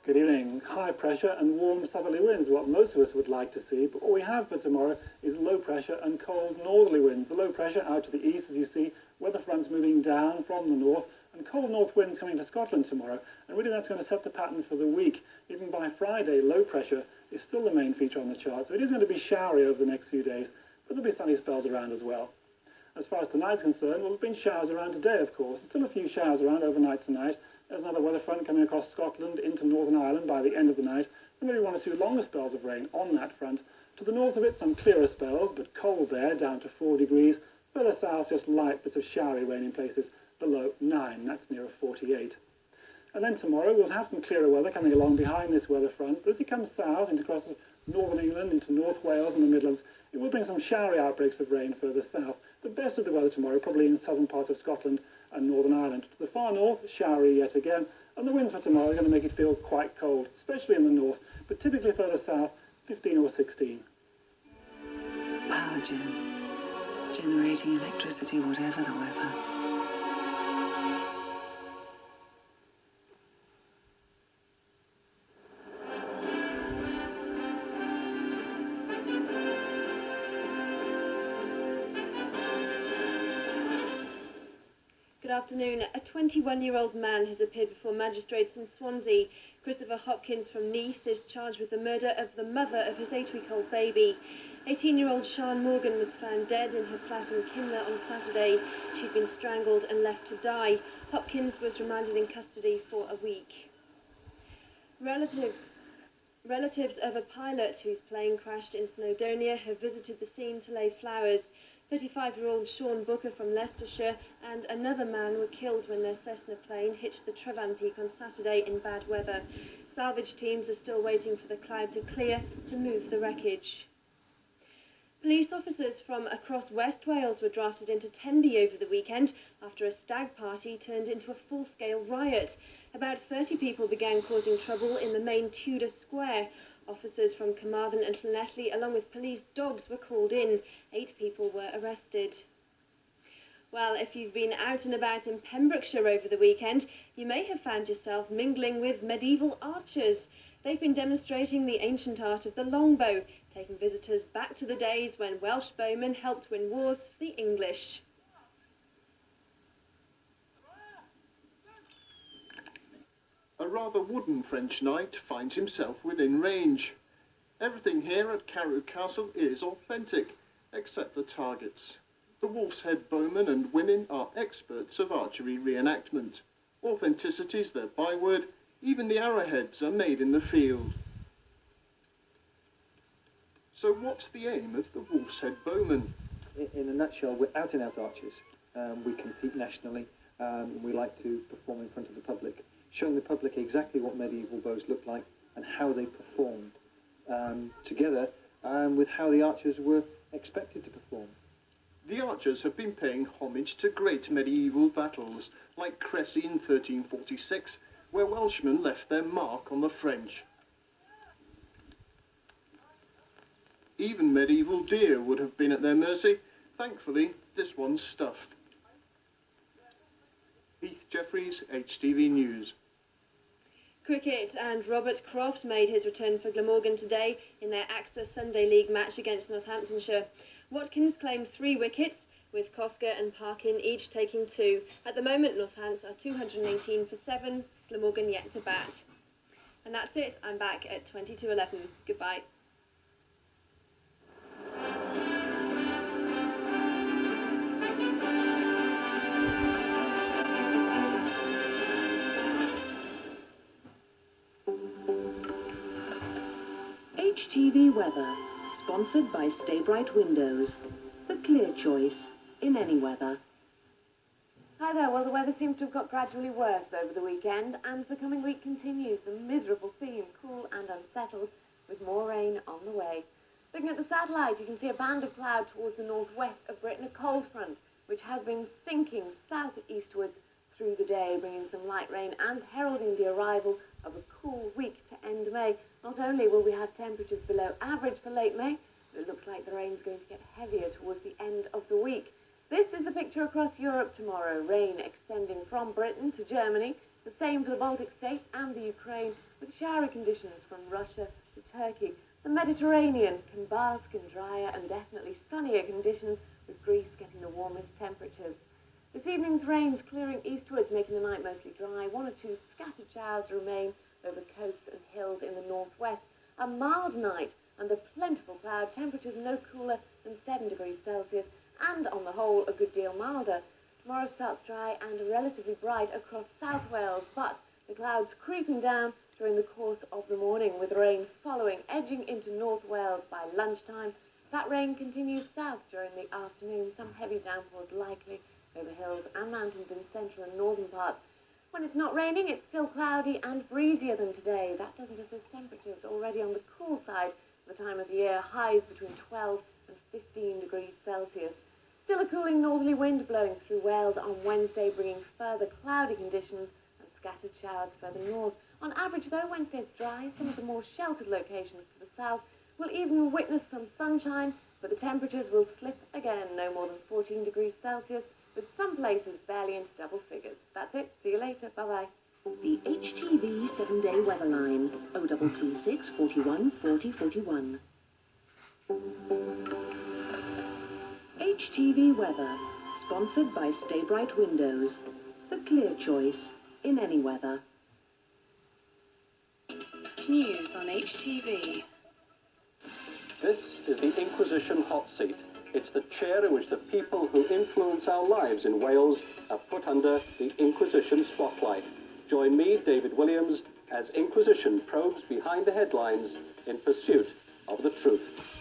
Good evening. High pressure and warm southerly winds, what most of us would like to see, but what we have for tomorrow is low pressure and cold northerly winds. The low pressure out to the east, as you see, weather fronts moving down from the north, and cold north winds coming to Scotland tomorrow, and really that's going to set the pattern for the week. Even by Friday, low pressure is still the main feature on the chart, so it is going to be showery over the next few days, but there'll be sunny spells around as well. As far as tonight's concerned, well, there's been showers around today, of course. Still a few showers around overnight tonight. There's another weather front coming across Scotland into Northern Ireland by the end of the night, and maybe one or two longer spells of rain on that front. To the north of it, some clearer spells, but cold there, down to 4 degrees. Further south, just light bits of showery rain in places below 9. That's nearer 48. And then tomorrow, we'll have some clearer weather coming along behind this weather front, but as it comes south into across northern England, into North Wales and the Midlands, it will bring some showery outbreaks of rain further south. The best of the weather tomorrow, probably in southern parts of Scotland and Northern Ireland. To the far north, showery yet again, and the winds for tomorrow are going to make it feel quite cold, especially in the north, but typically further south, 15 or 16. Power gen. Generating electricity, whatever the weather. Good afternoon. A 21-year-old man has appeared before magistrates in Swansea. Christopher Hopkins from Neath is charged with the murder of the mother of his 8-week-old baby. 18-year-old Sian Morgan was found dead in her flat in Kinner on Saturday. She'd been strangled and left to die. Hopkins was remanded in custody for a week. Relatives of a pilot whose plane crashed in Snowdonia have visited the scene to lay flowers. 35-year-old Sean Booker from Leicestershire and another man were killed when their Cessna plane hit the Trevan Peak on Saturday in bad weather. Salvage teams are still waiting for the cloud to clear to move the wreckage. Police officers from across West Wales were drafted into Tenby over the weekend after a stag party turned into a full-scale riot. About 30 people began causing trouble in the main Tudor Square. Officers from Carmarthen and Llanelli, along with police dogs, were called in. 8 people were arrested. Well, if you've been out and about in Pembrokeshire over the weekend, you may have found yourself mingling with medieval archers. They've been demonstrating the ancient art of the longbow, taking visitors back to the days when Welsh bowmen helped win wars for the English. A rather wooden French knight finds himself within range. Everything here at Carew Castle is authentic, except the targets. The Wolf's Head bowmen and women are experts of archery reenactment. Authenticity's their byword, even the arrowheads are made in the field. So what's the aim of the Wolf's Head bowmen? In a nutshell, we're out-and-out archers. We compete nationally. We like to perform in front of the public, showing the public exactly what medieval bows looked like and how they performed, together with how the archers were expected to perform. The archers have been paying homage to great medieval battles, like Crecy in 1346, where Welshmen left their mark on the French. Even medieval deer would have been at their mercy. Thankfully, this one's stuffed. Heath Jeffries, HTV News. Cricket, and Robert Croft made his return for Glamorgan today in their AXA Sunday League match against Northamptonshire. Watkins claimed 3 wickets, with Kosker and Parkin each taking 2. At the moment, Northants are 218 for 7, Glamorgan yet to bat. And that's it. I'm back at 20 to 11. Goodbye. HTV Weather, sponsored by Stay Bright Windows. The clear choice in any weather. Hi there. Well, the weather seems to have got gradually worse over the weekend, and the coming week continues the miserable theme, cool and unsettled, with more rain on the way. Looking at the satellite, you can see a band of cloud towards the northwest of Britain, a cold front, which has been sinking southeastwards through the day, bringing some light rain and heralding the arrival of a cool week to end May. Not only will we have temperatures below average for late May, but it looks like the rain's going to get heavier towards the end of the week. This is the picture across Europe tomorrow. Rain extending from Britain to Germany, The same for the Baltic states and the Ukraine, with showery conditions from Russia to Turkey. The Mediterranean can bask in drier and definitely sunnier conditions, with Greece getting the warmest temperatures. This evening's rains clearing eastwards, making the night mostly dry. 1 or 2 scattered showers remain over coasts and hills in the northwest. A mild night under plentiful cloud, temperatures no cooler than 7 degrees Celsius, and on the whole a good deal milder. Tomorrow starts dry and relatively bright across South Wales, but the clouds creeping down during the course of the morning, with rain following, edging into North Wales by lunchtime. That rain continues south during the afternoon, some heavy downpours likely over hills and mountains in central and northern parts. When it's not raining, it's still cloudy and breezier than today. That doesn't assist temperatures already on the cool side for the time of the year, highs between 12 and 15 degrees Celsius. Still a cooling northerly wind blowing through Wales on Wednesday, bringing further cloudy conditions and scattered showers further north. On average, though, Wednesday is dry. Some of the more sheltered locations to the south will even witness some sunshine, but the temperatures will slip again, no more than 14 degrees Celsius, with some places barely into double figures. That's it. See you later. Bye-bye. The HTV 7-day weather line, 0336 41 40 41. HTV weather, sponsored by Stay Bright Windows. The clear choice in any weather. News on HTV. This is the Inquisition hot seat. It's the chair in which the people who influence our lives in Wales are put under the Inquisition spotlight. Join me, David Williams, as Inquisition probes behind the headlines in pursuit of the truth.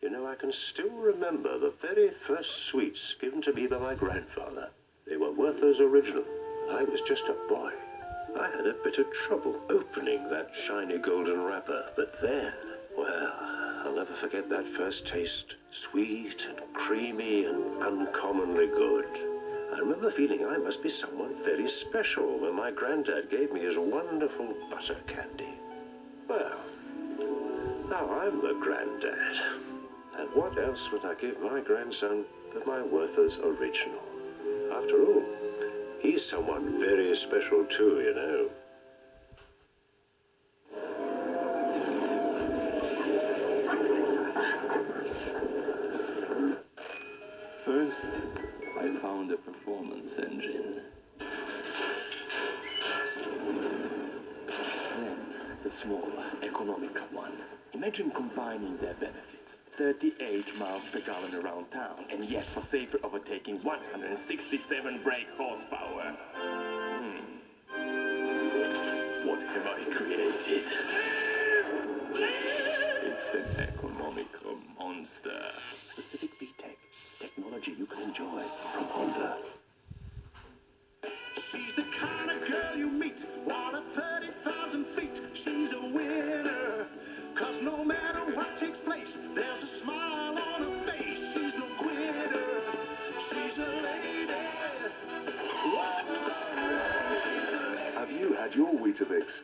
You know, I can still remember the very first sweets given to me by my grandfather. They were Werther's original. I was just a boy. I had a bit of trouble opening that shiny golden wrapper, but then, well, I'll never forget that first taste. Sweet and creamy and uncommonly good. I remember feeling I must be someone very special when my granddad gave me his wonderful butter candy. Well, now I'm the granddad. And what else would I give my grandson but my Werther's original? After all, he's someone very special too, you know. First, I found a performance engine. Then, the small, economical one. Imagine combining their benefits. 38 miles per gallon around town, and yet for safer overtaking 167 brake horsepower. What have I created? It's an economical monster. Specific B-Tech. Technology you can enjoy from Honda. She's the kind of girl you meet while at 30,000 feet. She's a winner, 'cause no matter what takes place, there's a smile on her face. She's no quitter, she's a lady. She's a lady. Have you had your Weetabix?